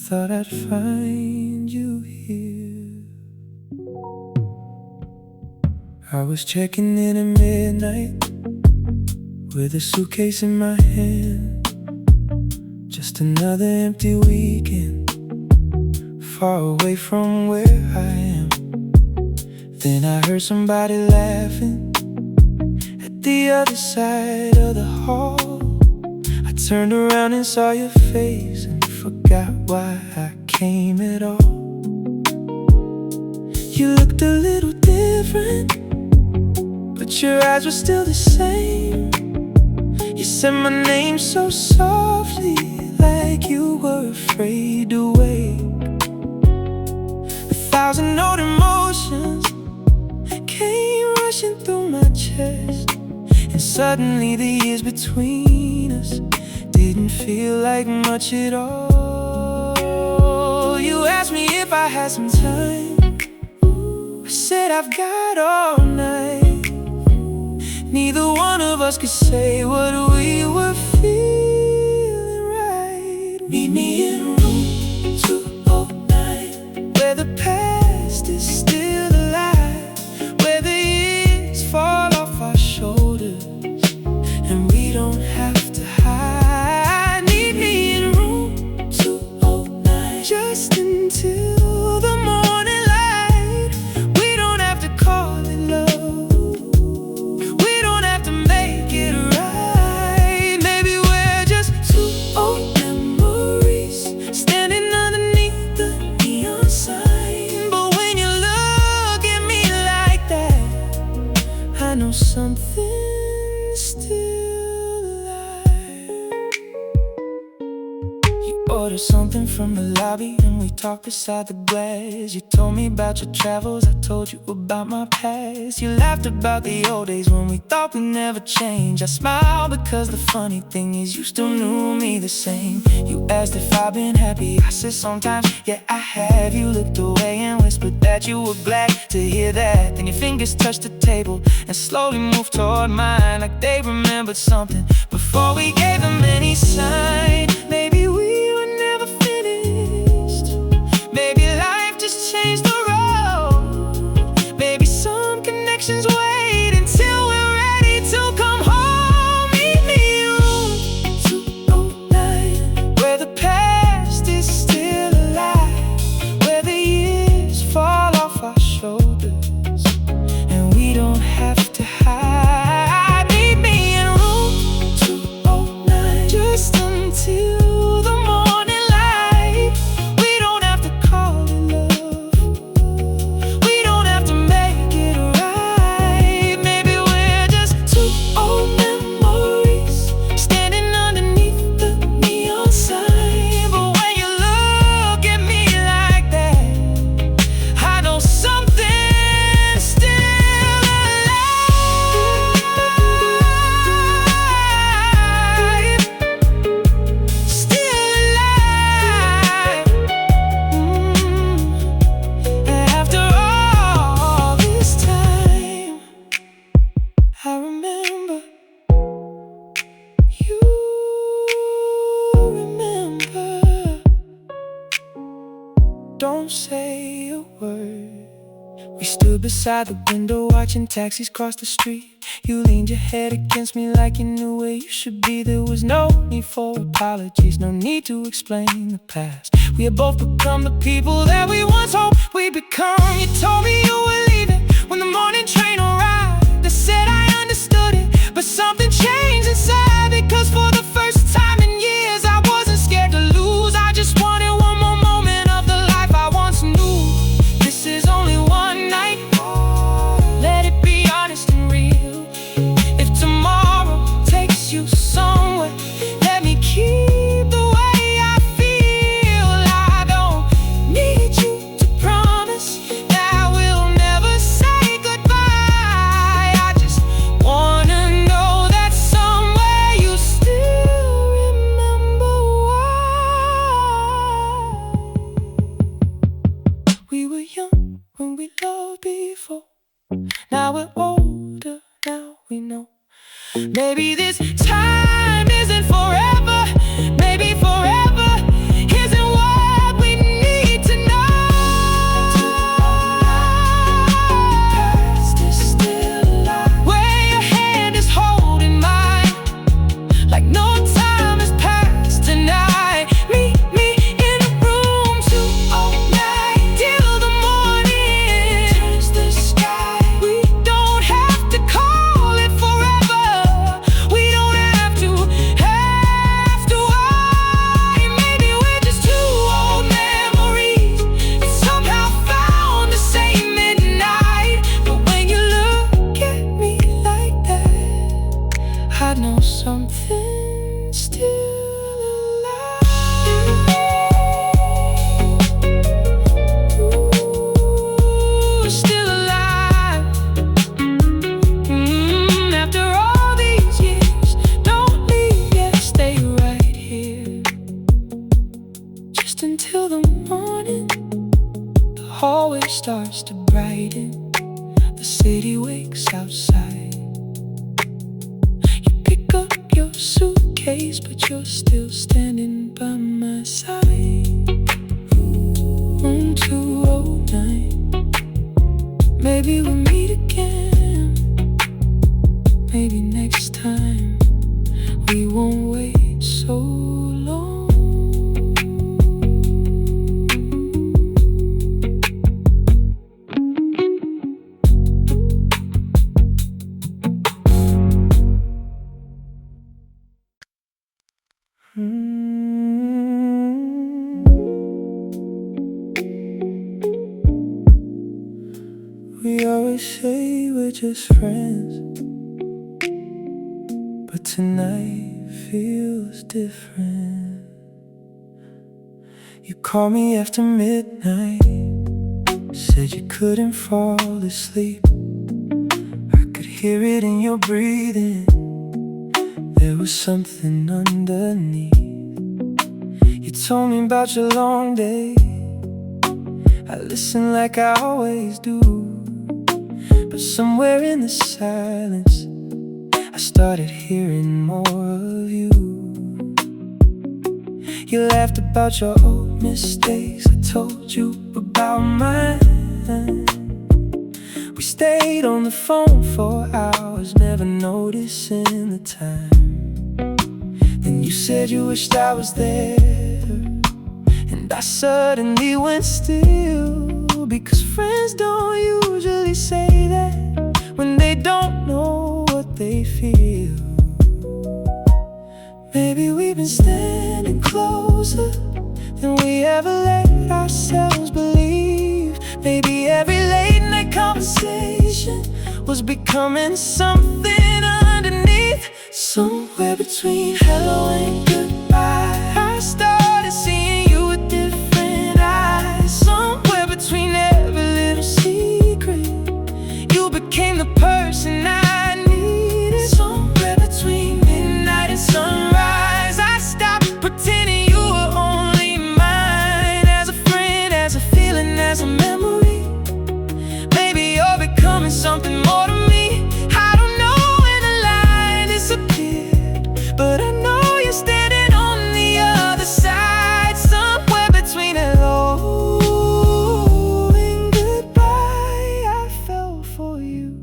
thought I'd find you here. I was checking in at midnight with a suitcase in my hand. Just another empty weekend, far away from where I am. Then I heard somebody laughing at the other side of the hall. I turned around and saw your face and forgot why I came at all. You looked a little different, but your eyes were still the same. You said my name so softly, like you were afraid to wake. 1,000 old emotions came rushing through my chest, and suddenly the years between us didn't feel like much at all. You asked me if I had some time. I said I've got all night. Neither one of us could say what we were feeling right. Meet me in room 209, where the past is still alive, where the years fall off our shoulders and we don't have to hide. Meet me in room 209, just until the morning light. We don't have to call it love, something's still alive. You ordered something from the lobby and we talked beside the glass. You told me about your travels, I told you about my past. You laughed about the old days when we thought we'd never change. I smiled because the funny thing is you still knew me the same. You asked if I've been happy, I said sometimes, yeah I have. You looked away and whispered that you were glad to hear that. Then your fingers touched the table and slowly moved toward mine, like they remembered something before we gave them any sign. Maybe we were never finished. Maybe life just changed the road. Maybe some connections wait until we're ready to come home. Meet me in room 209, where the past is still alive, where the years fall off our shoulders and we don't have to hide. Meet me in room 209, just until the morning light. We don't have to call it love, we don't have to make it right. Maybe we're just two old memories standing underneath the neon sign. But when you look at me like that, I know something's still alive. Still alive. After all this time, I remember. You remember. Don't say a word. We stood beside the window watching taxis cross the street. You leaned your head against me like you knew where you should be. There was no need for apologies, no need to explain the past. We had both become the people that we once hoped we'd become. You told me you were leaving when the morning train arrived. I said I understood it, but something changed inside. Because for the first time in years I wasn't scared to lose. I just wanted one more moment of the life I once knew. This is only one night, let it be honest and real. If tomorrow takes you somewhere, let me keep the way I feel. I don't need you to promise that we'll never say goodbye. I just wanna know that somewhere you still remember why. We were young when we loved before. Now we're older, now we know. Maybe this time isn't forever. Maybe forever isn't what we hallway starts to brighten. The city wakes outside. You pick up your suitcase, but you're still standing by my side. Room 209. Maybe we'll meet again. Maybe next time we won't wait so long. We always say we're just friends, but tonight feels different. You called me after midnight, said you couldn't fall asleep. I could hear it in your breathing. There was something underneath. You told me about your long day. I listened like I always do, but somewhere in the silence I started hearing more of you. You laughed about your old mistakes, I told you about mine. We stayed on the phone for hours, never noticing the time. Then you said you wished I was there, and I suddenly went still, because friends don't usually say that when they don't know what they feel. Maybe we've been standing closer than we ever let ourselves believe. Maybe every late night conversation was becoming something underneath. Somewhere between hello and goodbye, I started seeing you with different eyes. Somewhere between every little secret, you became the person I needed. Somewhere between midnight and sunrise, I stopped pretending you were only mine. As a friend, as a feeling, as a memory, maybe you're becoming something more to me. I don't know when the line disappeared, but I know you're standing on the other side. Somewhere between hello and goodbye, I fell for you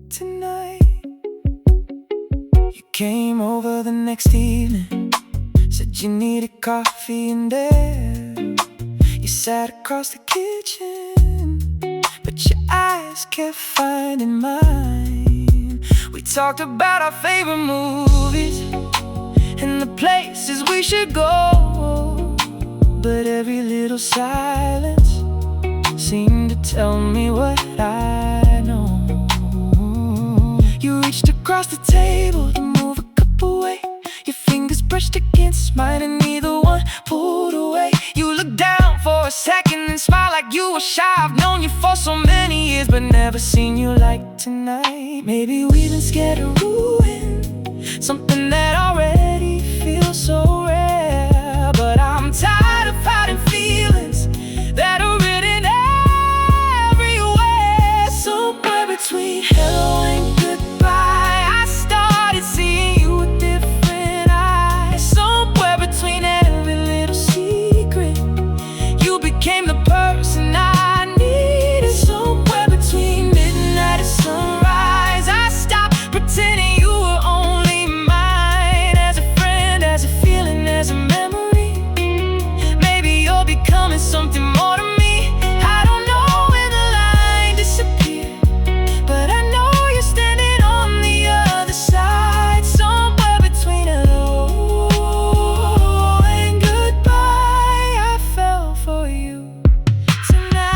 tonight. You came over the next evening, said you needed coffee and air. You sat across the kitchen, but your eyes kept finding mine. We talked about our favorite movies and the places we should go, but every little silence seemed to tell me what I know. You reached across the table to move a cup away. Your fingers brushed against mine and neither one pulled away. You looked down for a second and smiled like you were shy. I've known you for so many years, but never seen you like tonight. Maybe we've been scared to ruin something that already feels so rare. But I'm tired of hiding feelings that are written everywhere. Somewhere between hello and goodbye, I started seeing you with different eyes. Somewhere between every little secret, you became the person I needed. Somewhere between midnight and sunrise, I stopped pretending you were only mine. As a friend, as a feeling, as a memory, maybe you're becoming something more to me. I don't know when the line disappeared, but I know you're standing on the other side. Somewhere between hello and goodbye, I fell for you tonight.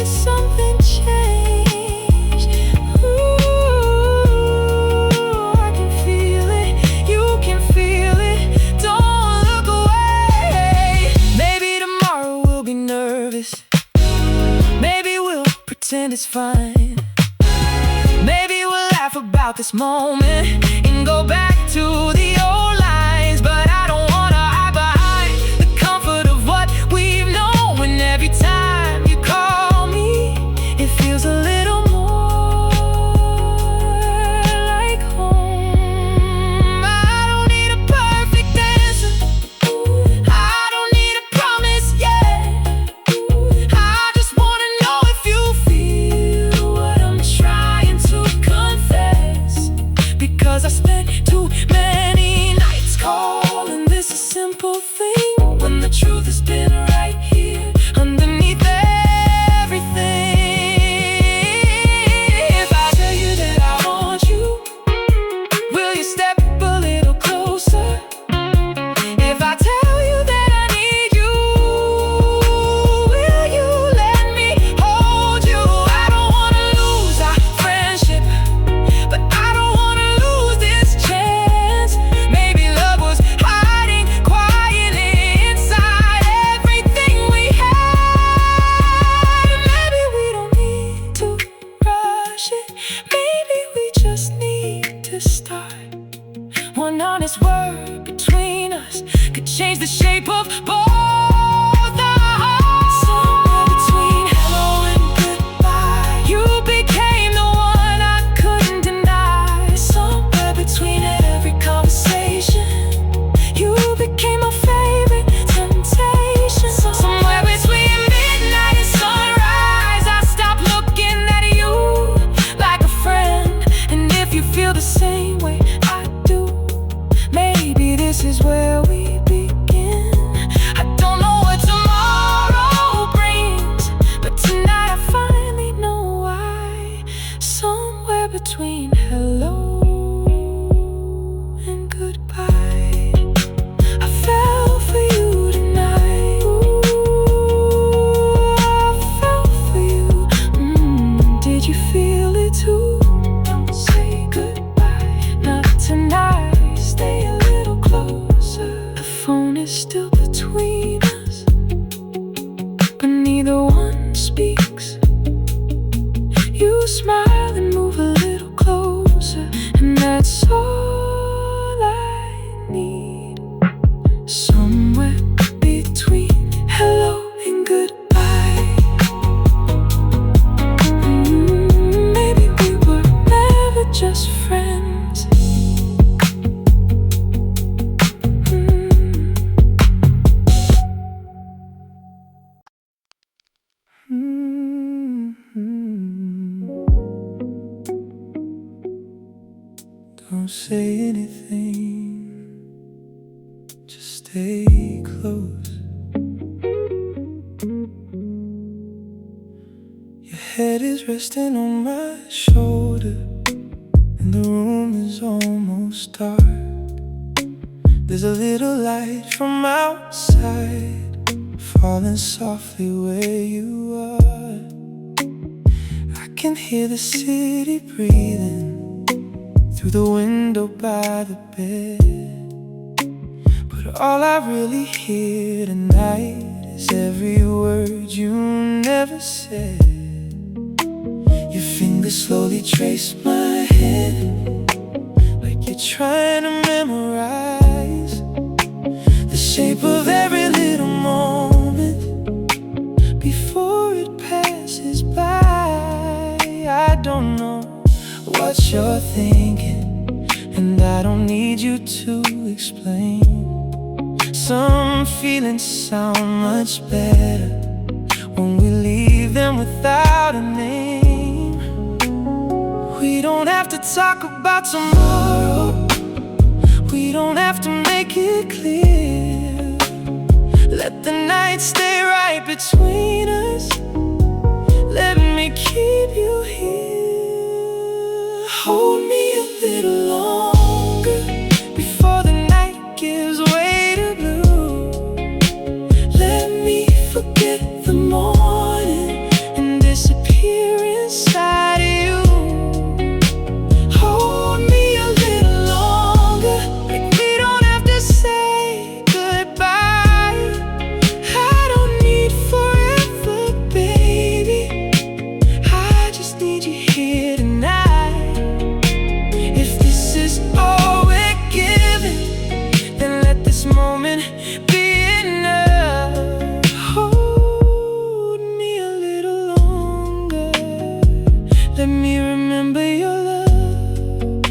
Something changed. Ooh, I can feel it. You can feel it. Don't look away. Maybe tomorrow we'll be nervous. Maybe we'll pretend it's fine. Maybe we'll laugh about this moment and go back to the old lines. But I don't wanna hide behind the comfort of what we've known. don't say anything, just stay close. Your head is resting on my shoulder, and the room is almost dark. There's a little light from outside falling softly where you are. I can hear the city breathing through the window by the bed, but all I really hear tonight is every word you never said. Your fingers slowly trace my head, like you're trying to memorize the shape of every little moment before it passes by. I don't know what you're thinking, and I don't need you to explain. Some feelings sound much better when we leave them without a name. We don't have to talk about tomorrow, we don't have to make it clear. Let the night stay right between us, let me keep you here. Hold me a little longer before the night gives way to blue. Let me forget the morning and disappear inside of you. Hold me a little longer, like we don't have to say goodbye. I don't need forever, baby, I just need you here tonight. If this is all we're given, then let this moment be enough. Hold me a little longer, let me remember your love.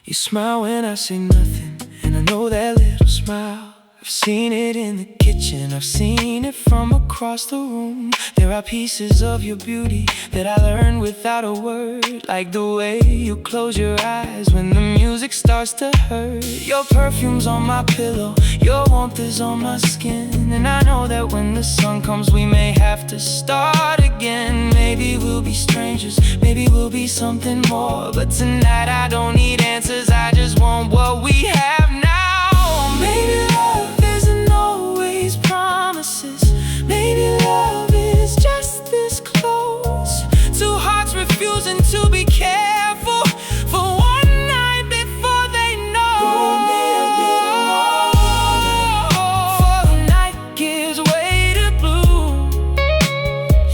You smile when I say nothing, and I know that little smile. I've seen it in the kitchen, I've seen it from across the room. There are pieces of your beauty that I learned without a word, like the way you close your eyes when the music starts to hurt. Your perfume's on my pillow, your warmth is on my skin, and I know that when the sun comes we may have to start again. Maybe we'll be strangers, maybe we'll be something more, but tonight I don't need answers, I just want what we have now. Maybe love isn't always promises, maybe love is just this close. Two hearts refusing to be careful for one night before they know. Hold me a little longer before the night gives way to blue.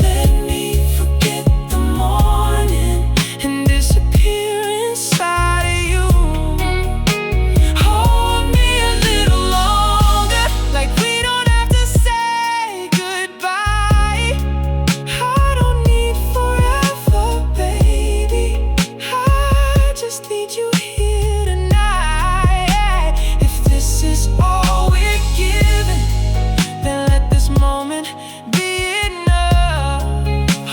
Let me forget the morning and disappear inside of you. Hold me a little longer, like we don't have to say goodbye. I don't need forever, baby, I just need you here tonight. If this is all we're given, then let this moment be enough.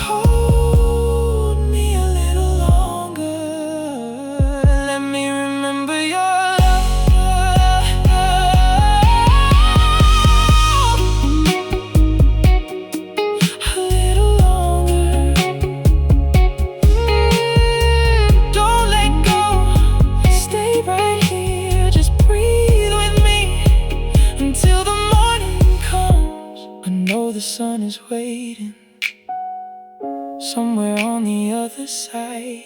Hold me a little longer, let me remember your love. A little longer. Don't let go, stay right here, just breathe with me until the morning comes. I know the sun is waiting somewhere on the other side,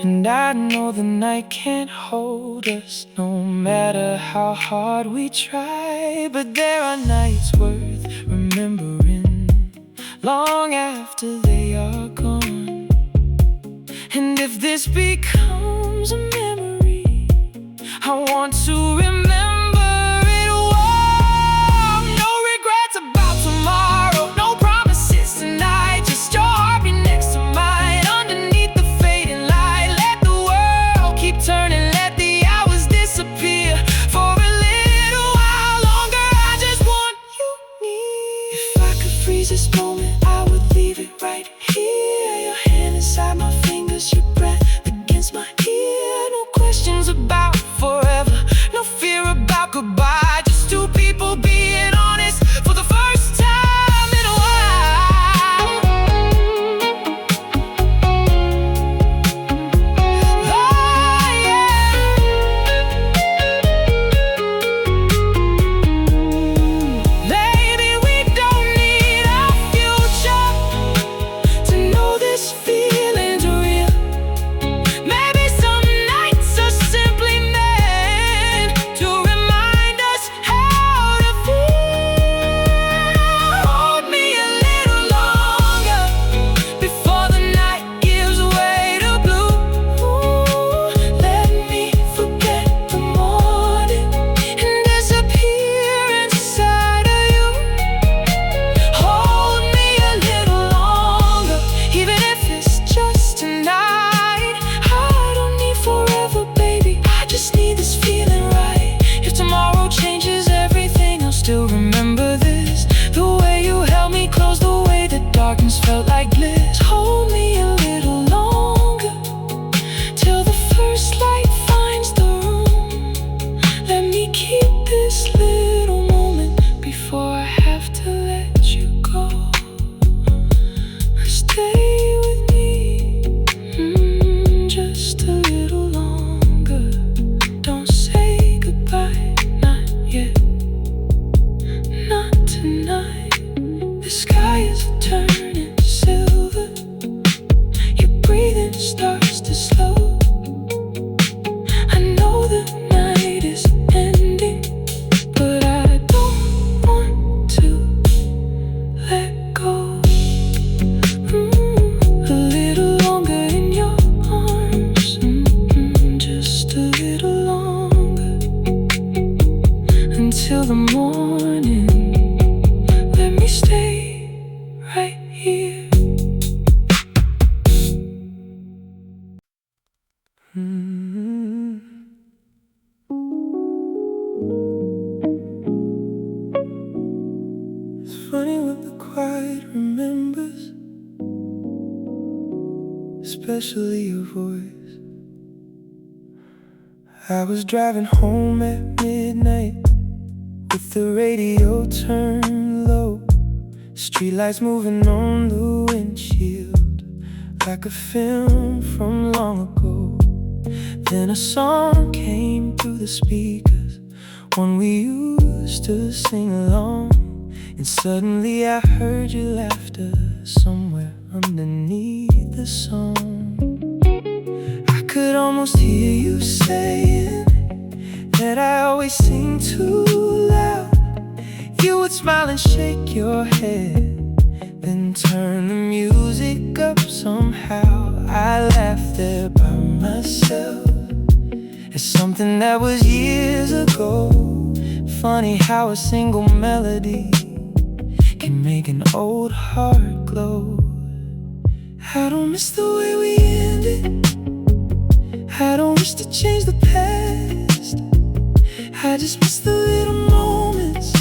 and I know the night can't hold us no matter how hard we try. But there are nights worth remembering long after they are gone. And if this becomes a memory, I want to remember it well. No regrets about tomorrow, no promises tonight, just your heartbeat next to mine underneath the fading light. Let the world keep turning, let the hours disappear for a little while longer. I just want you near. If I could freeze this moment, I would leave it right here. Your hand inside my fingers, your breath against my ear. funny what the quiet remembers, especially your voice. I was driving home at midnight with the radio turned low, streetlights moving on the windshield like a film from long ago. Then a song came through the speakers, one we used to sing along, and suddenly I heard your laughter somewhere underneath the song. I could almost hear you saying that I always sing too loud. You would smile and shake your head, then turn the music up somehow. I laughed there by myself at something that was years ago. Funny how a single melody can make an old heart glow. I don't miss the way we ended, I don't wish to change the past. I just miss the little moments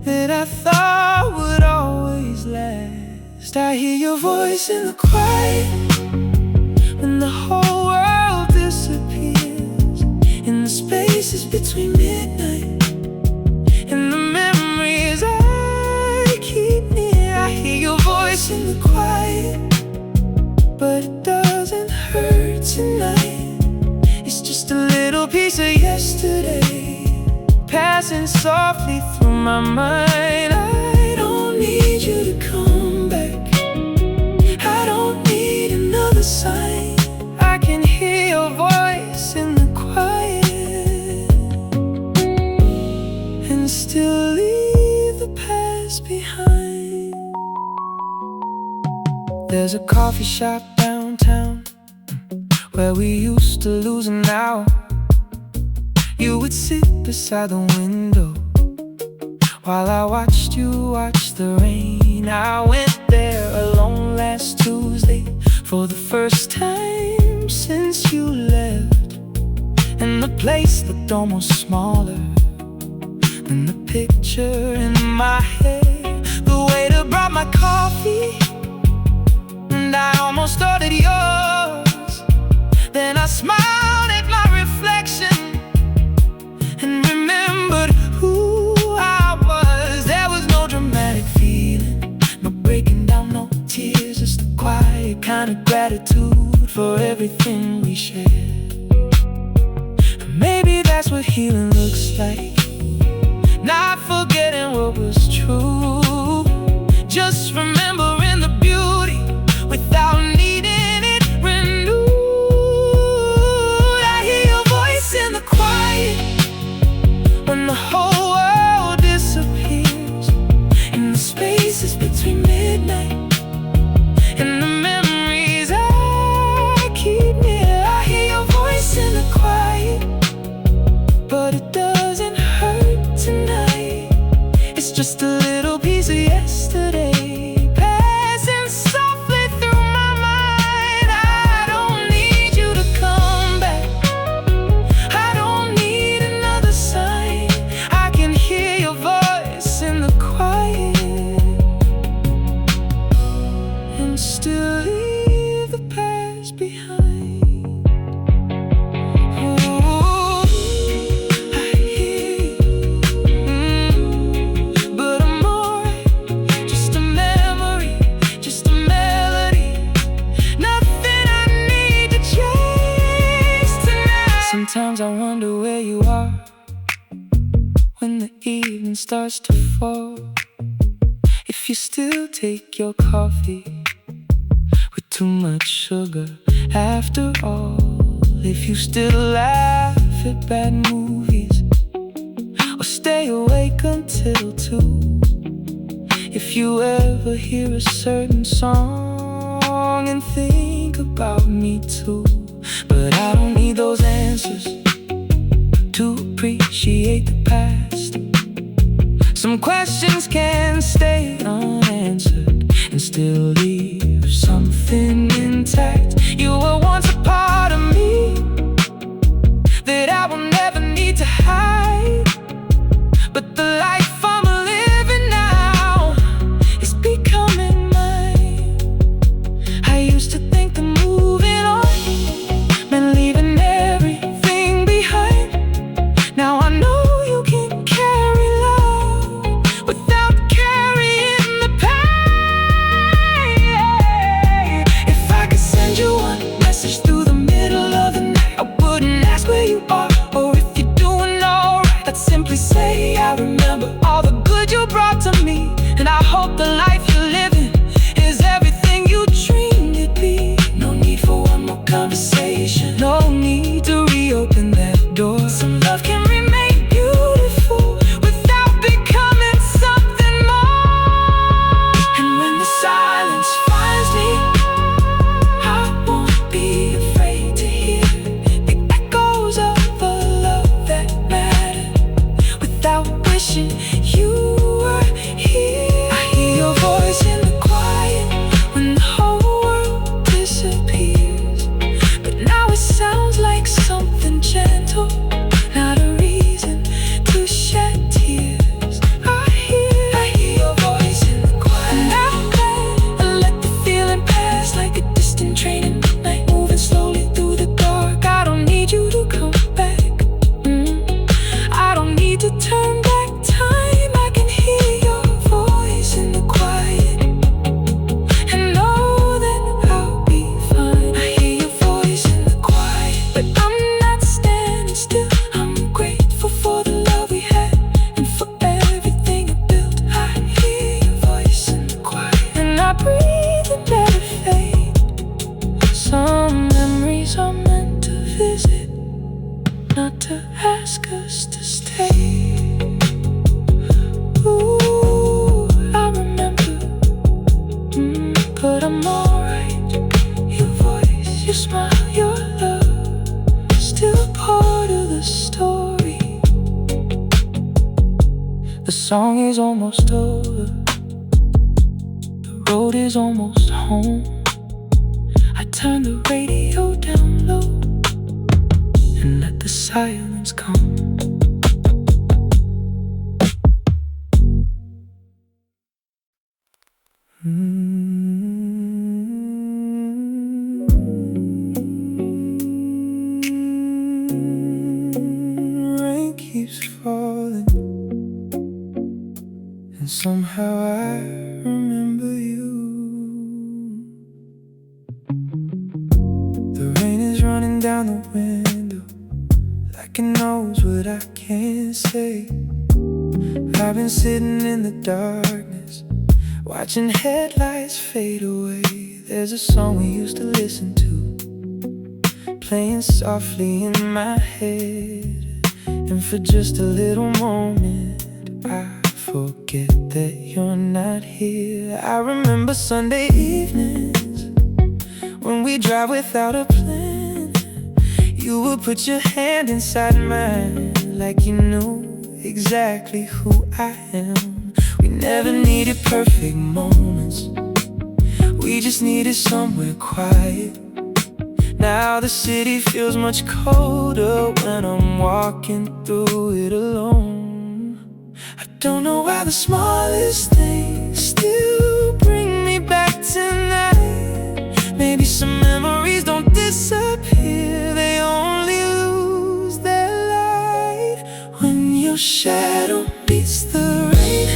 that I thought would always last. I hear your voice in the quiet when the whole world disappears, in the spaces between midnight and the memories I keep near. I hear your voice in the quiet, but it doesn't hurt tonight. It's just a little piece of yesterday passing softly through my mind. I don't need you to come back, I don't need another sign. I can hear your voice in the quiet and still leave the past behind. There's a coffee shop downtown where we used to lose an hour. You would sit beside the window while I watched you watch the rain. I went there alone last Tuesday for the first time since you left, and the place looked almost smaller than the picture in my head. The waiter brought my coffee and I almost ordered yours. Then I smiled at my reflection and remembered who I was. There was no dramatic feeling, no breaking down, no tears, just a quiet kind of gratitude for everything we shared. Maybe that's what healing looks like, not forgetting what was true, just remembering the beauty without needing it renewed. I hear your voice in the quiet when the whole world disappears, in the spaces between midnight and the memories I keep near. I hear your voice in the quiet, but it doesn't hurt tonight. It's just a little piece of yesterday passing softly through my mind. I don't need you to come back, I don't need another sign. I can hear your voice in the quiet and still leave the past behind. Ooh, I hear you, but I'm alright. Just a memory, just a melody, nothing I need to chase tonight. Sometimes I wonder where you are when the evening starts to fall. If you still take your coffee with too much sugar after all. If you still laugh at bad movies or stay awake until 2. If you ever hear a certain song and think about me too. But I don't need those answers to appreciate the past. Some questions can stay unanswered and still leave something intact. You were once a part of me that I will never need to hide, but the life I'm living now I'm alright. Your voice, your smile, your love, still part of the story. The song is almost over, the road is almost home. I turn the radio down low and let the silence come. Rain keeps falling, and somehow I remember you. The rain is running down the window like it knows what I can't say. I've been sitting in the darkness, watching headlights fade away. There's a song we used to listen to, playing softly in my head. And for just a little moment, I forget that you're not here. I remember Sunday evenings when we drive without a plan. You would put your hand inside mine like you knew exactly who I am. We never needed perfect moments, we just needed somewhere quiet. Now the city feels much colder when I'm walking through it alone. I don't know why the smallest things still bring me back tonight. Maybe some memories don't disappear, they only lose their light. When your shadow meets the rain,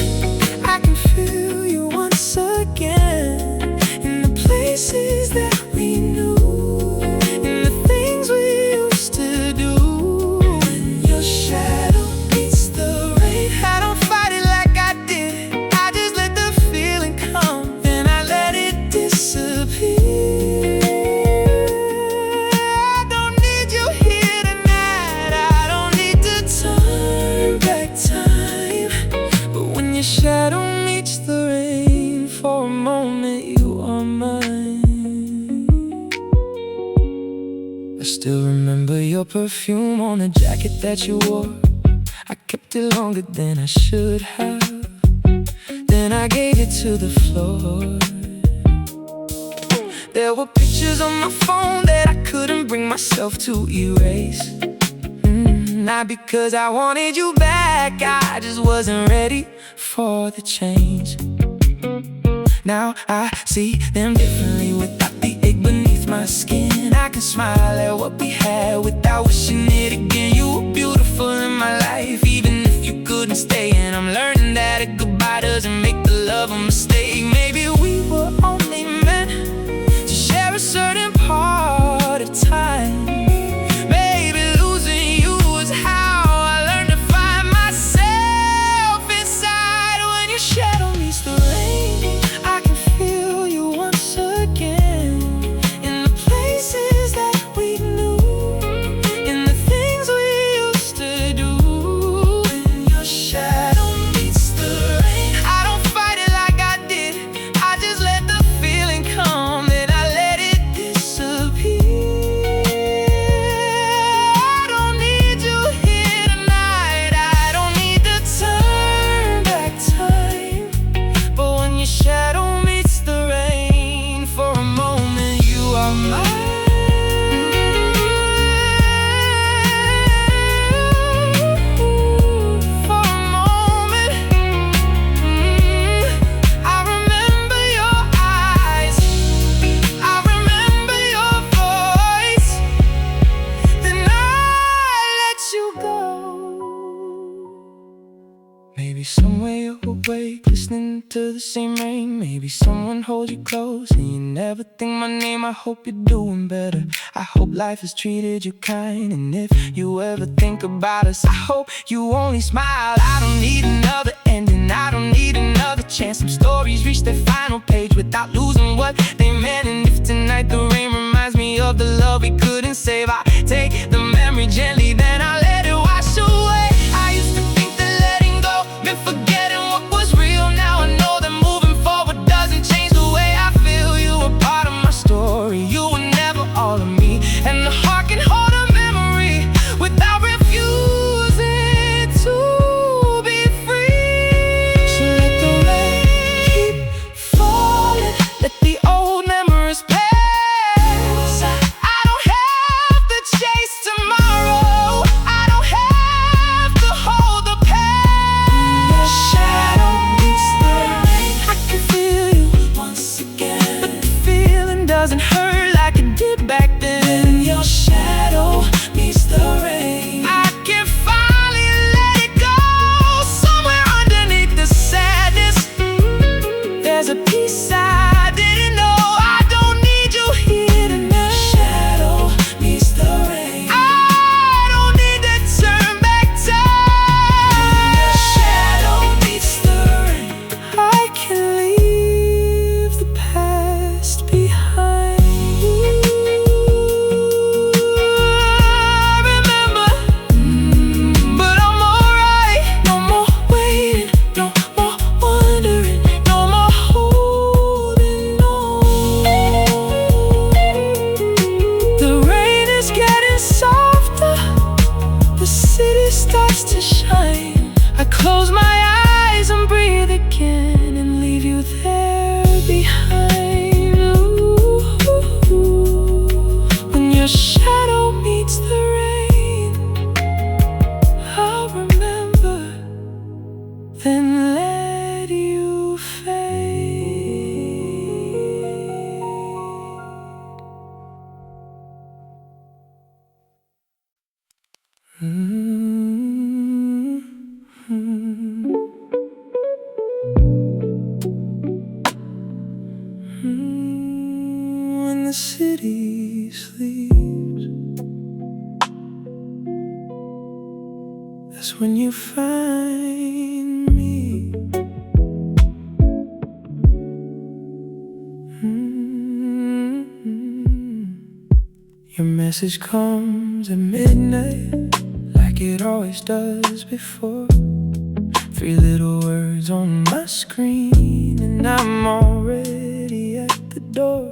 I can feel you once again, in the places that we knew, in the things we used to do. When your shadow meets the rain, I don't fight it like I did, I just let the feeling come, then I let it disappear. I don't need you here tonight, I don't need to turn back time. But when your shadow meets the rain, for a moment you are mine. I still remember your perfume on the jacket that you wore. I kept it longer than I should have, then I gave it to the floor. There were pictures on my phone that I couldn't bring myself to erase. Not because I wanted you back, I just wasn't ready for the change. Now I see them differently without the ache beneath my skin. I can smile at what we had without wishing it again. You were beautiful in my life, even if you couldn't stay. And I'm learning that a goodbye doesn't make the love a mistake. Maybe we were only meant to share a certain part of time. Maybe losing you was how I learned to find myself inside. When your shadow meets the rain, I can feel you once again, in the places that we knew, in the things we used to do. When your shadow meets the rain, I don't fight it like I did, I just let the feeling come, then I let it disappear. I don't need you here tonight, I don't need to turn back time. But when your shadow meets the rain, for a moment you are mine. For a moment, I remember your eyes, I remember your voice, then I let you go. Maybe somewhere you're awake, listening to the same rain. Maybe someone holds you close and you never think my name. I hope you're doing better, I hope life has treated you kind. And if you ever think about us, I hope you only smile. I don't need another ending, I don't need another chance. Some stories reach their final page without losing what they meant. And if tonight the rain reminds me of the love we couldn't save, I take the memory gently, then I let it wash away. I used to think that letting go meant forgetting what was real. Now I know that moving forward doesn't change the way I feel. You were close my eyes and breathe again and leave you there behind. Ooh, when your shadow meets the rain, I'll remember, then let you fade. When the city sleeps, that's when you find me. Your message comes at midnight, like it always does before. 3 little words on my screen, and I'm already at the door.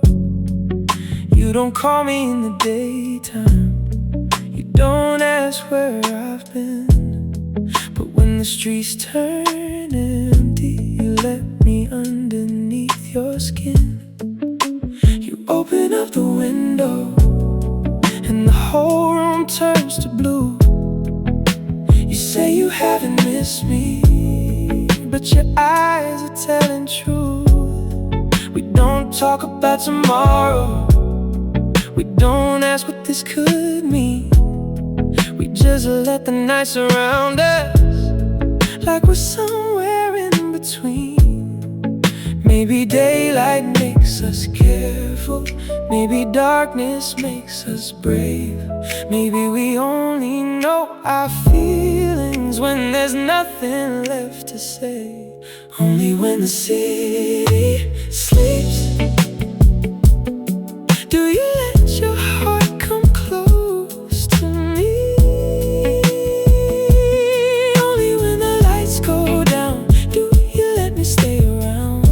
You don't call me in the daytime, you don't ask where I've been, but when the streets turn empty, you let me underneath your skin. You open up the window and the whole room turns to blue. You say you haven't missed me, but your eyes are telling truth. We don't talk about tomorrow, we don't ask what this could mean. We just let the night surround us, like we're somewhere in between. Maybe daylight makes us careful, maybe darkness makes us brave. Maybe we only know our feelings when there's nothing left to say. Only when the city sleeps do you let your heart come close to me. Only when the lights go down do you let me stay around.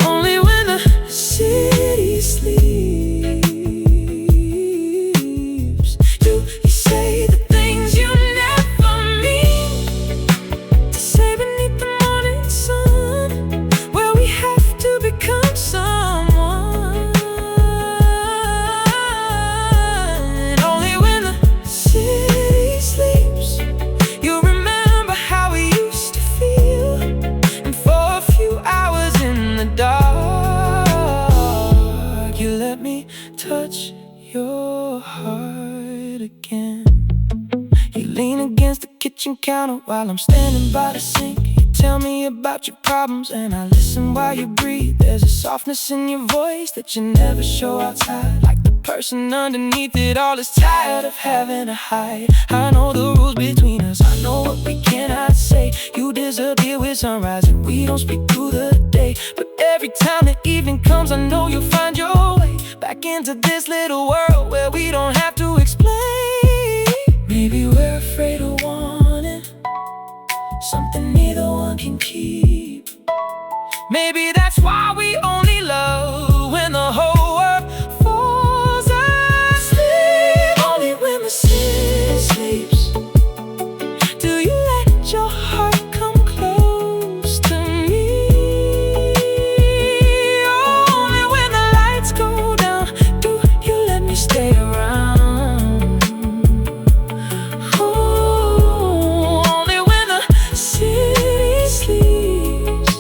Only when the city sleeps do you say the things you never mean to say beneath the morning sun, where we have to become someone. Only when the city sleeps you remember how we used to feel, and for a few hours in the dark you let me touch your heart again. You lean against the kitchen counter while I'm standing by the sink. You tell me about your problems and I listen while you breathe. There's a softness in your voice that you never show outside, like the person underneath it all is tired of having to hide. I know the rules between us, I know what we cannot say. You disappear with sunrise and we don't speak through the day. But every time the evening comes, I know you'll find your way back into this little world where we don't have to explain. Maybe we're afraid of wanting something neither one can keep. Maybe that's why we only love when the whole world falls asleep. Only when the city sleeps do you let your heart come close to me. Only when the lights go down do you let me stay around. Ooh, only when the city sleeps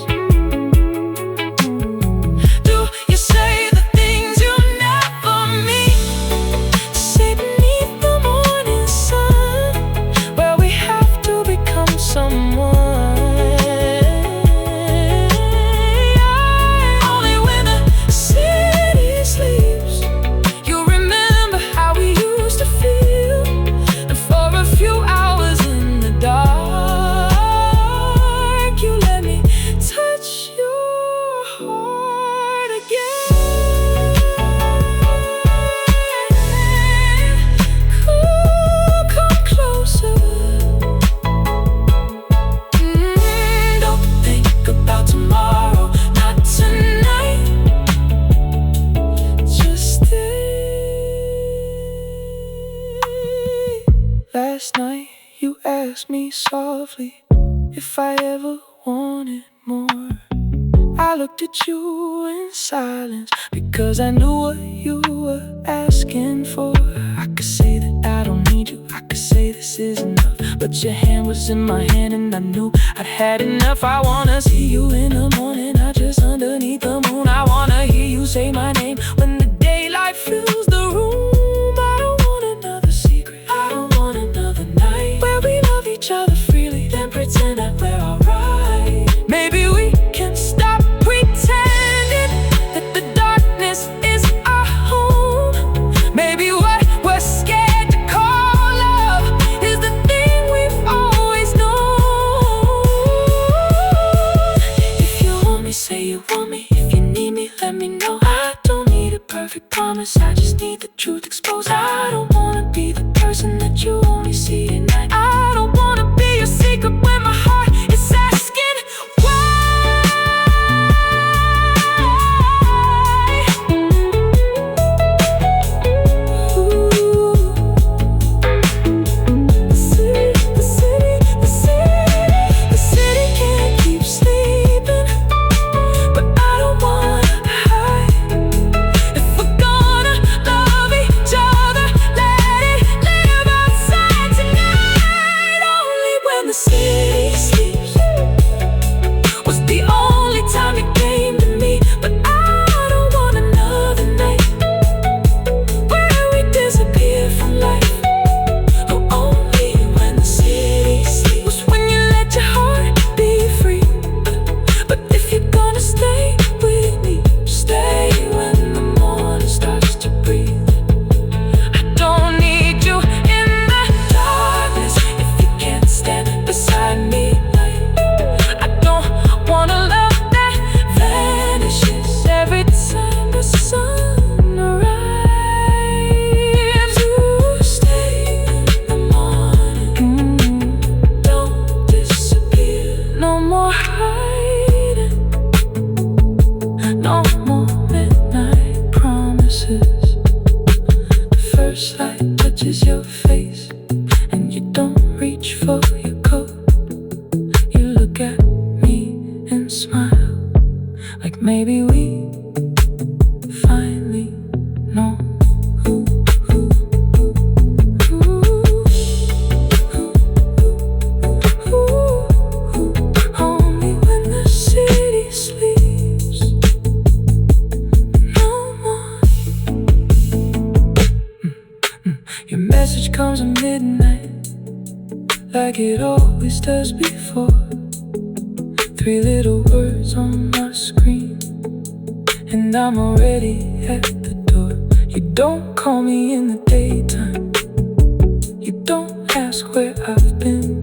softly if I ever wanted more. I looked at you in silence because I knew what you were asking for. I could say that I don't need you, I could say this is enough, but your hand was in my hand and I knew I'd had enough. I wanna see you in the morning, not just underneath the moon. I wanna hear you say my name when the daylight fills the room. I don't want another secret, I don't want another night where we love each other freely, then pretend that we're alright. Maybe we can stop pretending that the darkness is our home. Maybe what we're scared to call love is the thing we've always known. If you want me, say you want me. If you need me, let me know. I don't need a perfect promise, I just need the truth exposed. I don't wanna be the person that you only see at night. I don't wanna be your secret when my heart is asking why. Your face and you don't reach for your coat. You look at me and smile like maybe we finally know who. Only when the city sleeps, no more. Your message comes at midnight, like it always does before. 3 little words on my screen, and I'm already at the door. You don't call me in the daytime, you don't ask where I've been,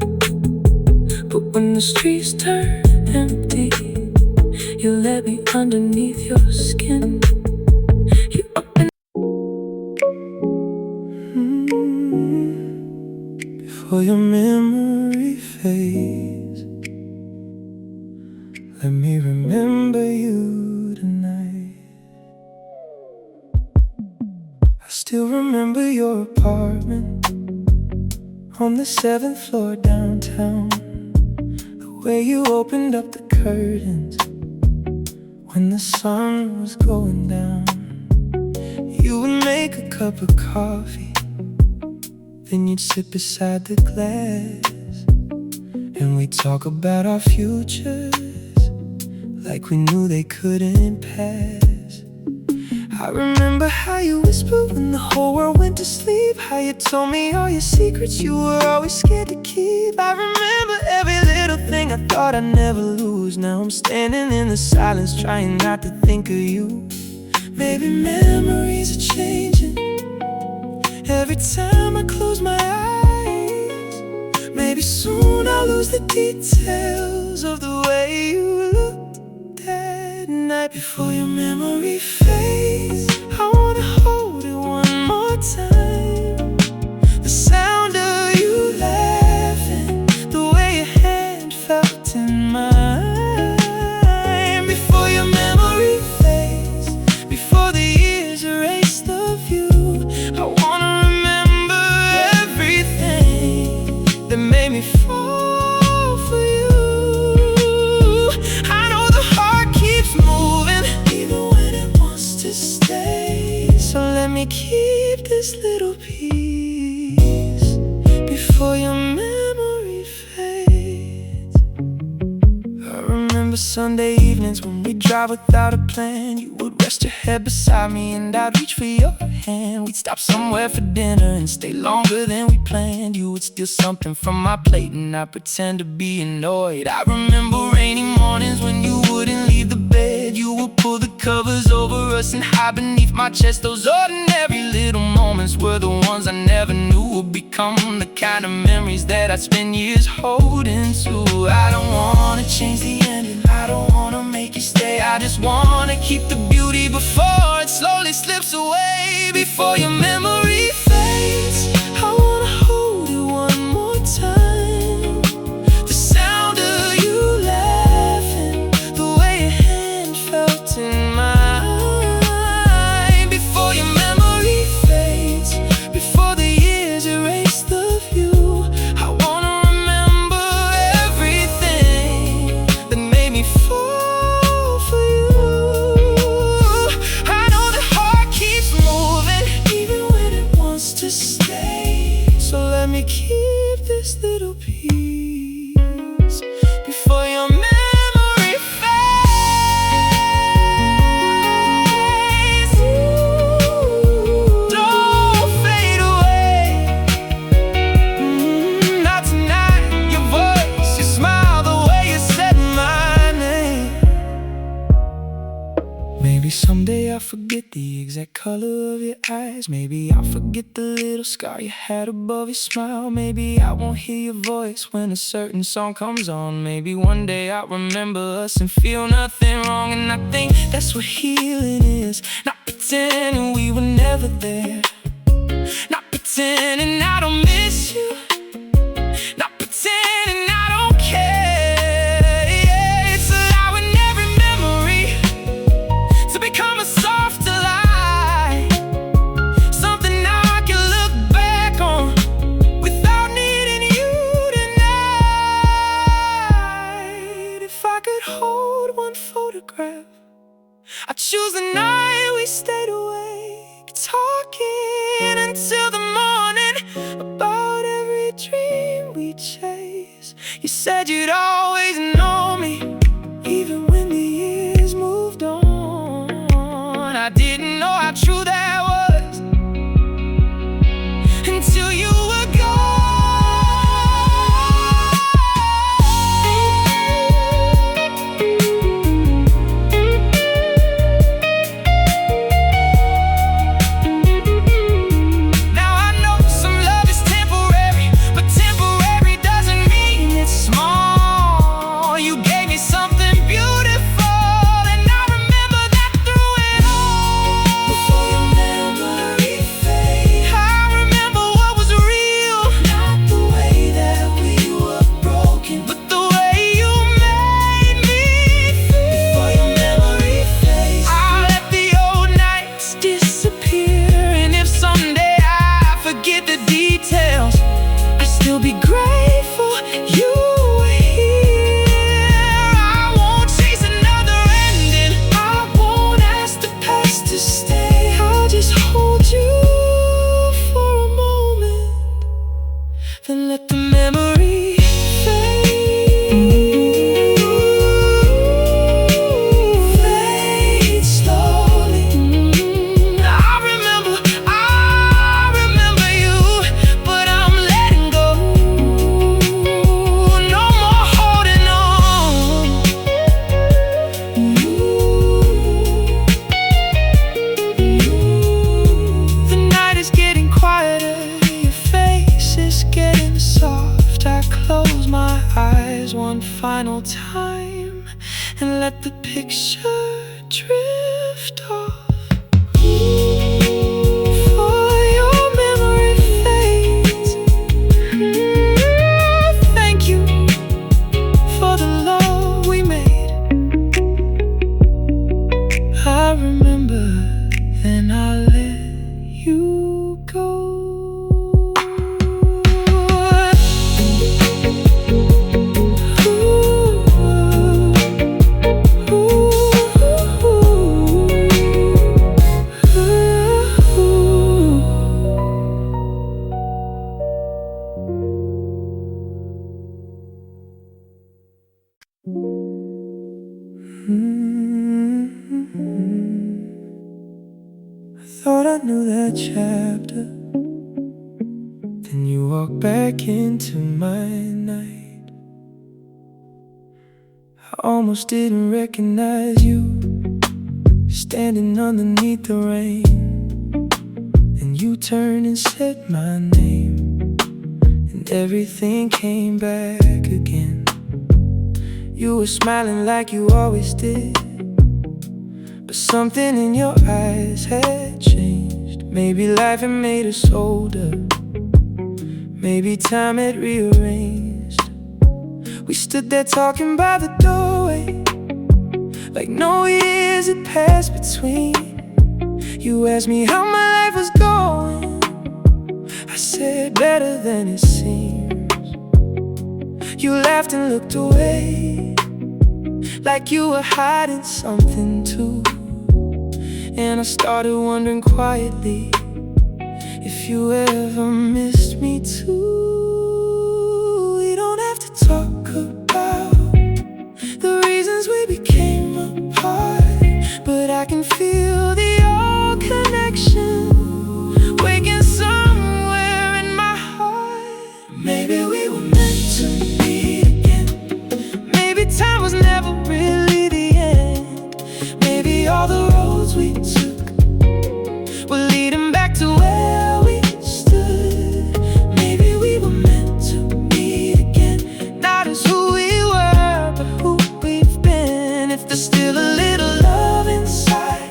but when the streets turn empty, you let me underneath your skin. Before your memory fades, let me remember you tonight. I still remember your apartment on the 7th floor downtown. The way you opened up the curtains when the sun was going down. You would make a cup of coffee, then you'd sit beside the glass, and we'd talk about our futures like we knew they couldn't pass. I remember how you whispered when the whole world went to sleep, how you told me all your secrets you were always scared to keep. I remember every little thing I thought I'd never lose. Now I'm standing in the silence, trying not to think of you. Maybe memories are changing every time I close my eyes. Maybe soon I'll lose the details of the way you looked that night. Before your memory fades, I wanna hold it one more time. The sound of you laughing, the way your hand felt in mine. Before your memory fades, before the years erase the view, I wanna remember everything that made me fall me keep this little piece before your memory fades. I remember Sunday evenings when we'd drive without a plan. You would rest your head beside me and I'd reach for your hand. We'd stop somewhere for dinner and stay longer than we planned. You would steal something from my plate and I'd pretend to be annoyed. I remember rainy mornings when you wouldn't leave the bed. You would pull the covers over us and hide beneath my chest. Those ordinary little moments were the ones I never knew would become the kind of memories that I'd spend years holding to. I don't wanna change the ending, I don't wanna make you stay. I just wanna keep the beauty before it slowly slips away. Before your memory fades, I wanna hold you one more time. The sound of you laughing, the way your hand felt in mine. Before your memory fades, before the years erase the view, I wanna remember everything that made me fall for you. I know the heart keeps moving even when it wants to stay. So let me keep this little piece before your memory fades. Don't fade away. Not tonight. Your voice, your smile, the way you said my name. Maybe someday I'll forget the exact color of your eyes. Maybe I'll forget the little scar you had above your smile. Maybe I won't hear your voice when a certain song comes on. Maybe one day I'll remember us and feel nothing wrong. And I think that's what healing is. Not pretending we were never there. Not pretending I don't miss you. Not pretending I don't care. Yeah, it's allowing every memory to become a softer light. Something I can look back on without needing you tonight. If I could hold one photograph, I'd choose the night we stayed awake, talking until the morning about every dream we chase. You said you'd always know me, even when the years moved on. I didn't know how true that was until you were gone. Now I know some love is temporary, but temporary doesn't mean it's small. You gave me something beautiful, and I remember that through it all. Before your memory fades, I remember what was real. Not the way that we were broken, but the way you made me feel. Before your memory fades, I'll let the old nights disappear. And if someday I forget the details, I'll still be grateful you were here. I won't chase another ending, I won't ask the past to stay. I'll just hold you for a moment, then let the memory fade. Fade slowly. I remember you, but I'm letting go. No more holding on. The night is getting quieter, your face is getting soft. I close my eyes one final time and let the picture drift off. Before your memory fades, thank you for the love we made. I remember, then I let you go. Ooh, ooh, ooh. knew that chapter. Then you walked back into my night. I almost didn't recognize you, standing underneath the rain. Then you turned and said my name, and everything came back again. You were smiling like you always did, but something in your eyes had changed. Maybe life had made us older, maybe time had rearranged. We stood there talking by the doorway, like no years had passed between. You asked me how my life was going. I said, better than it seems. You laughed and looked away, like you were hiding something too. And I started wondering quietly if you ever missed me too. We don't have to talk about the reasons we became apart, but I can feel the old connection waking somewhere in my heart. Maybe we were meant to meet again. Maybe time was never really the end. Maybe all the roads we took were leading back to where we stood. Maybe we were meant to meet again, not as who we were, but who we've been. If there's still a little love inside,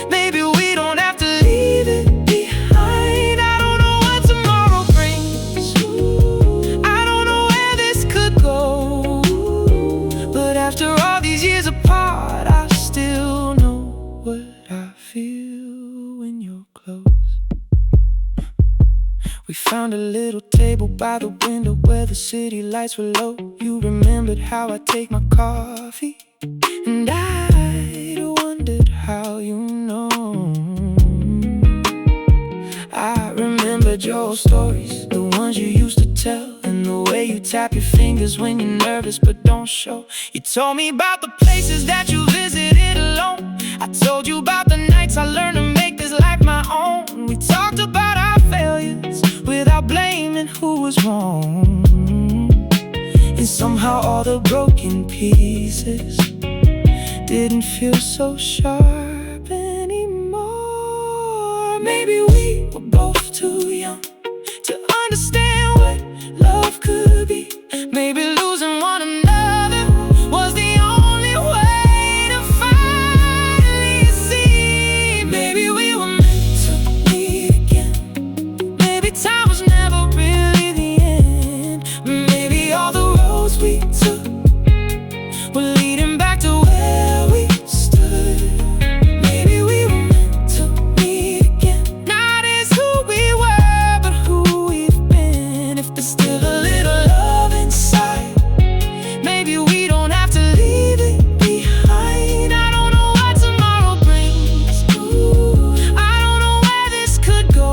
maybe we don't have to leave it behind. I don't know what tomorrow brings, I don't know where this could go, but after all these years apart, I still know what I feel when you're close. We found a little table by the window where the city lights were low. You remembered how I take my coffee, and I wondered how you know. I remembered your stories, the ones you used to tell, and the way you tap your fingers when you're nervous but don't show. You told me about the places that you visited alone. I told you about the nights I learned to make this life my own. We talked about our failures without blaming who was wrong, and somehow all the broken pieces didn't feel so sharp anymore. Maybe we were both too young to understand what love could be. Maybe losing one another was the only way to finally see. Maybe we were meant to meet again. Maybe time was never really the end. Maybe all the roads we took were leading back to where we stood. Maybe we were meant to meet again, not as who we were, but who we've been. If there's still a little love inside, maybe we don't have to leave it behind. I don't know what tomorrow brings, I don't know where this could go,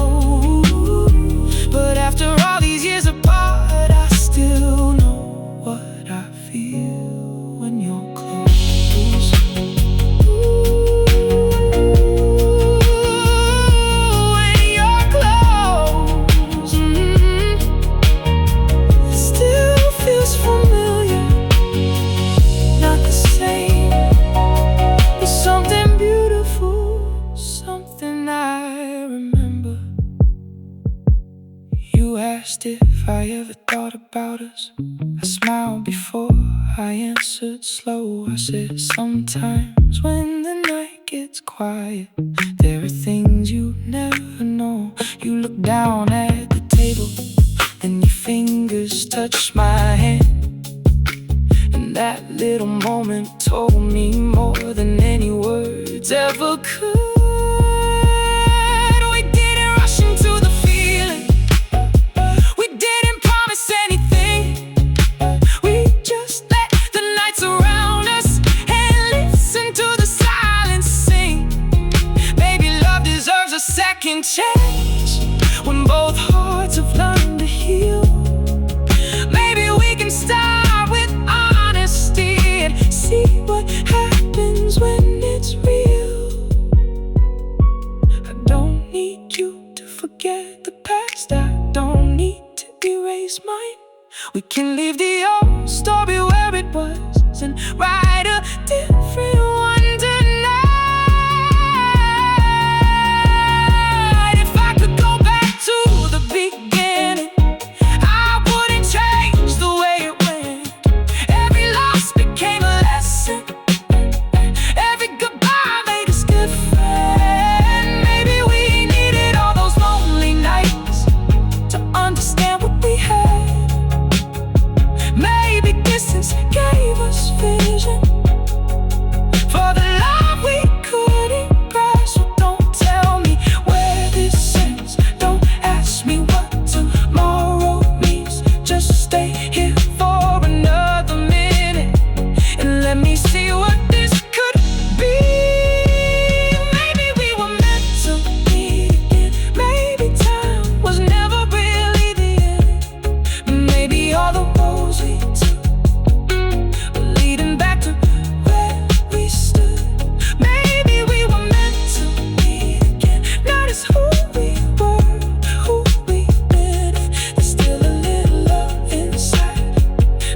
but after all these years apart, I still know what I feel when you're close. When you're close, still feels familiar, not the same, but something beautiful, something I remember. You asked if I ever thought about us. I smiled before I answered slow. I said, sometimes when the night gets quiet, there are things you never know. You looked down at the table, and your fingers touched my hand, and that little moment told me more than any words ever could. We didn't rush into the feeling, we didn't promise anything. We just let the night surround us and listen to the silence sing. Baby, love deserves a second chance when both hearts have learned to heal. Maybe we can start with honesty and see what happens when it's real. and write a different one tonight. If I could go back to the beginning, I wouldn't change the way it went. Every loss became a lesson. Every goodbye made us different. Maybe we needed all those lonely nights to understand what we had. Maybe distance gave us vision for the love we couldn't grasp. So don't tell me where this ends. Don't ask me what tomorrow means. Just stay here for another minute and let me see what this could be. Maybe we were meant to meet again. Maybe time was never really the end. Maybe all the roads we took were leading back to where we stood. Maybe we were meant to meet again. Not as who we were, who we've been. There's still a little love inside.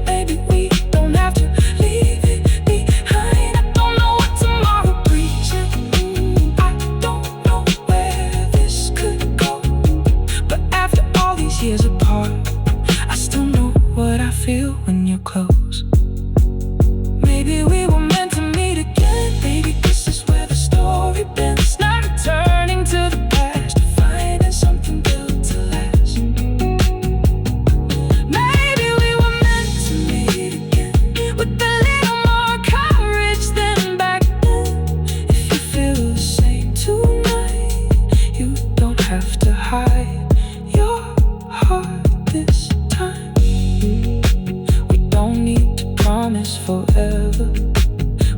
Maybe we don't have to leave it behind. I don't know what tomorrow brings. I don't know where this could go. But after all these years apart, I still know what I feel when you're close. Maybe we were meant to meet again. Maybe this is where the story bends. Not returning to the past, finding something built to last. Maybe we were meant to meet again with a little more courage than back then. If you feel the same tonight, you don't have to hide your heart this time. We don't need to promise forever.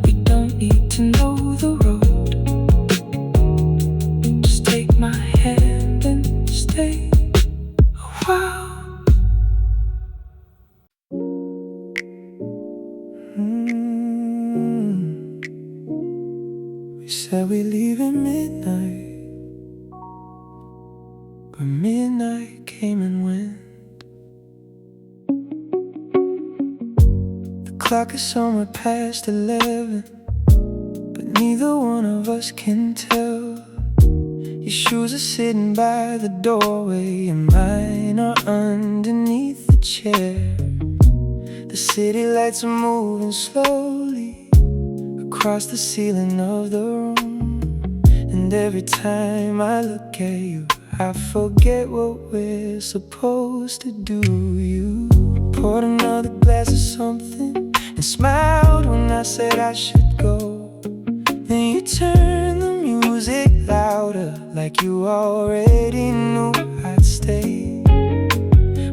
We don't need to know the road. Just take my hand and stay a while. We said we leave at midnight, but midnight came and went. The clock is somewhere past 11, but neither one of us can tell. Your shoes are sitting by the doorway, and mine are underneath the chair. The city lights are moving slowly across the ceiling of the room, and every time I look at you, I forget what we're supposed to do. You poured another glass of something and smiled when I said I should go. Then you turned the music louder, like you already knew I'd stay.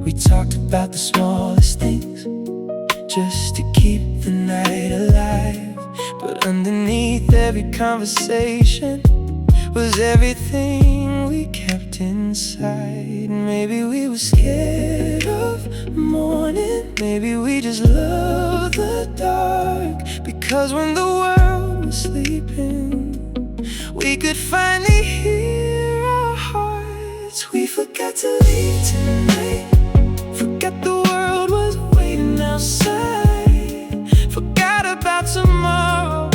We talked about the smallest things, just to keep the night alive. But underneath every conversation was everything we kept inside. Maybe we were scared of morning. Maybe we just loved the dark, because when the world was sleeping, we could finally hear our hearts. We forgot to leave tonight, forgot the world was waiting outside, forgot about tomorrow,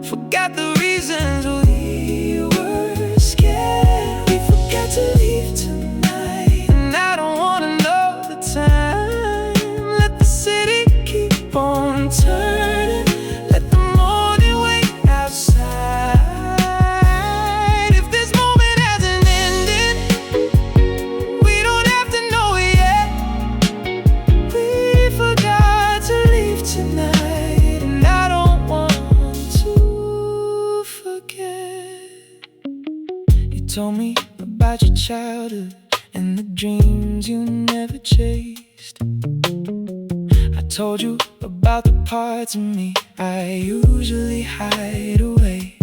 forgot the reasons we were scared. We forgot to leave tonight, and I don't wanna know the time. Let the city keep on turning, let the morning wait outside. If this moment hasn't ended, we don't have to know it yet. We forgot to leave tonight, and I don't want to forget. You told me about your childhood and the dreams you never chased. I told you about the parts of me I usually hide away.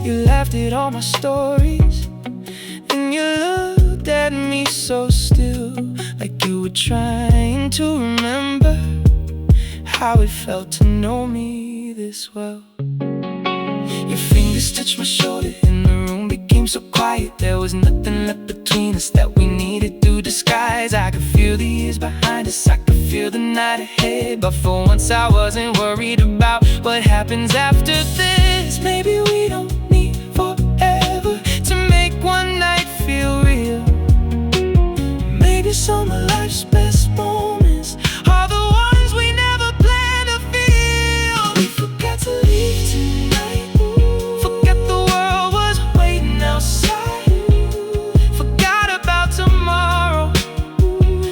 You laughed at all my stories, and you looked at me so still, like you were trying to remember how it felt to know me this well. Your fingers touched my shoulder, and the room became so quiet. There was nothing left between us that we needed to disguise. I could feel the years behind us, I could feel the night ahead. But for once I wasn't worried about what happens after this. Maybe we don't need forever to make one night feel real. Maybe some of life's best moments are the ones we never planned to feel. We forgot to leave tonight. Forgot the world was waiting outside. Forgot about tomorrow.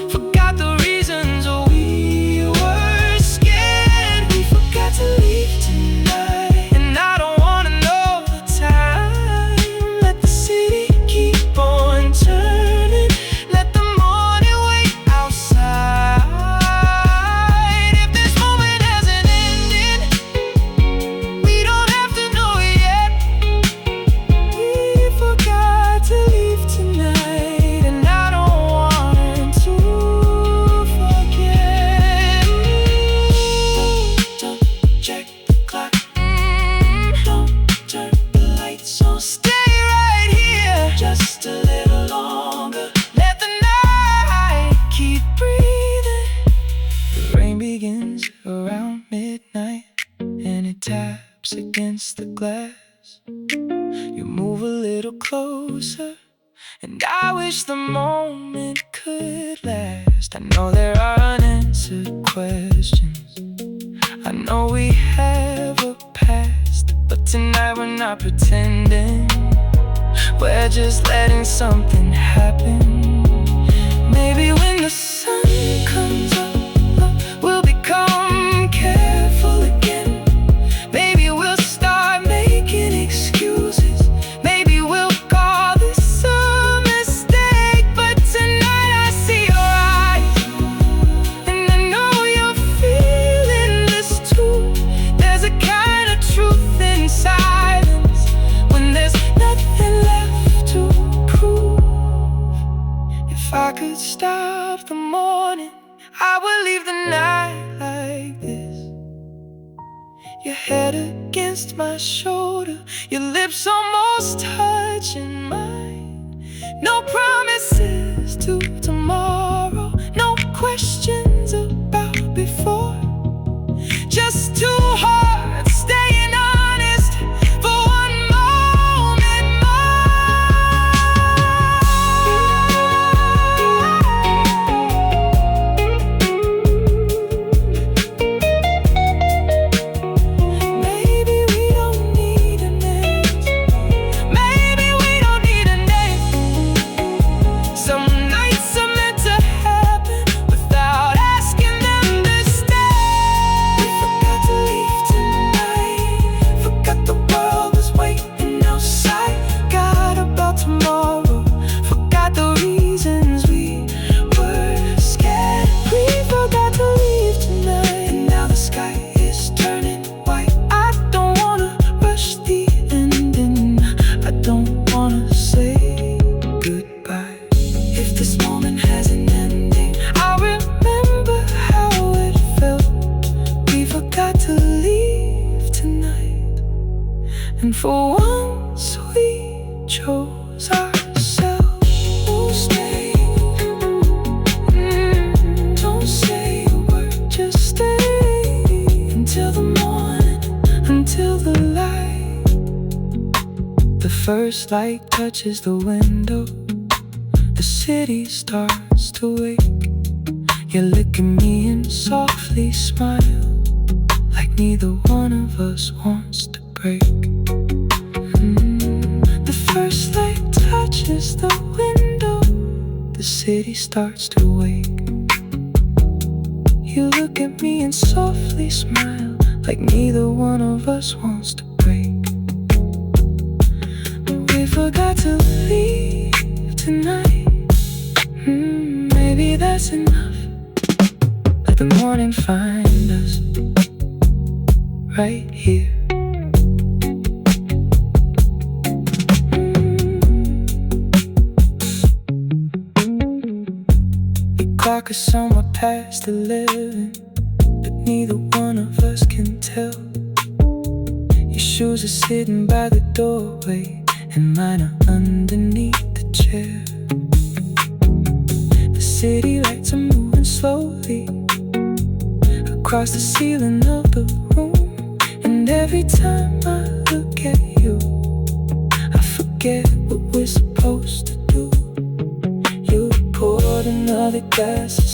Forgot the reasons we were scared. We forgot to leave tonight, and I don't wanna know the time. Let the city keep on turning. Let the morning wait outside. If this moment hasn't ended, we don't have to know it yet. We forgot to leave tonight, and I don't want to forget. Don't check the clock. Don't turn the lights on. Stay right here just a little longer. Let the night keep breathing. The rain begins around midnight, and it taps against the glass. You move a little closer, and I wish the moment could last. I know there are unanswered questions. I know we have a past, but tonight we're not pretending. We're just letting something happen. Maybe when the sun comes up, we'll become careful again. Maybe we'll start making excuses. Maybe we'll call this a mistake. But tonight I see your eyes, and I know you're feeling this too. There's a kind of truth in silence when there's nothing left to prove. If I could stop the morning, I would leave the night like this. Your head against my shoulder, your lips almost touching mine. No promises to tomorrow, no questions about before. Just two hearts staying honest for one moment Maybe we don't need an answer. Maybe we don't need a name. Some nights are meant to happen without asking them to stay. We forgot to leave tonight. Forgot the world was waiting outside. Forgot about tomorrow. Forgot the reasons we were scared. We forgot to leave tonight, and now the sky is turning white. I don't wanna rush the ending. I don't wanna say goodbye. If this moment has an ending, I remember how it felt. We forgot to leave tonight, and for once we chose ourselves. Don't stay. Don't say a word, just stay until the morning, until the light. The first light touches the window. The city starts to wake. You look at me and softly smile, like neither one of us wants to break. The first light touches the window. The city starts to wake. You look at me and softly smile, like neither one of us wants to break. We forgot to leave tonight. Maybe that's enough. Let the morning find us right here. The clock is somewhere past 11, but neither one of us can tell. Your shoes are sitting by the doorway, and mine are underneath the chair. The city lights are moving slowly, across the ceiling of the room. And every time I look at you, I forget what we're supposed to do. You poured another glass of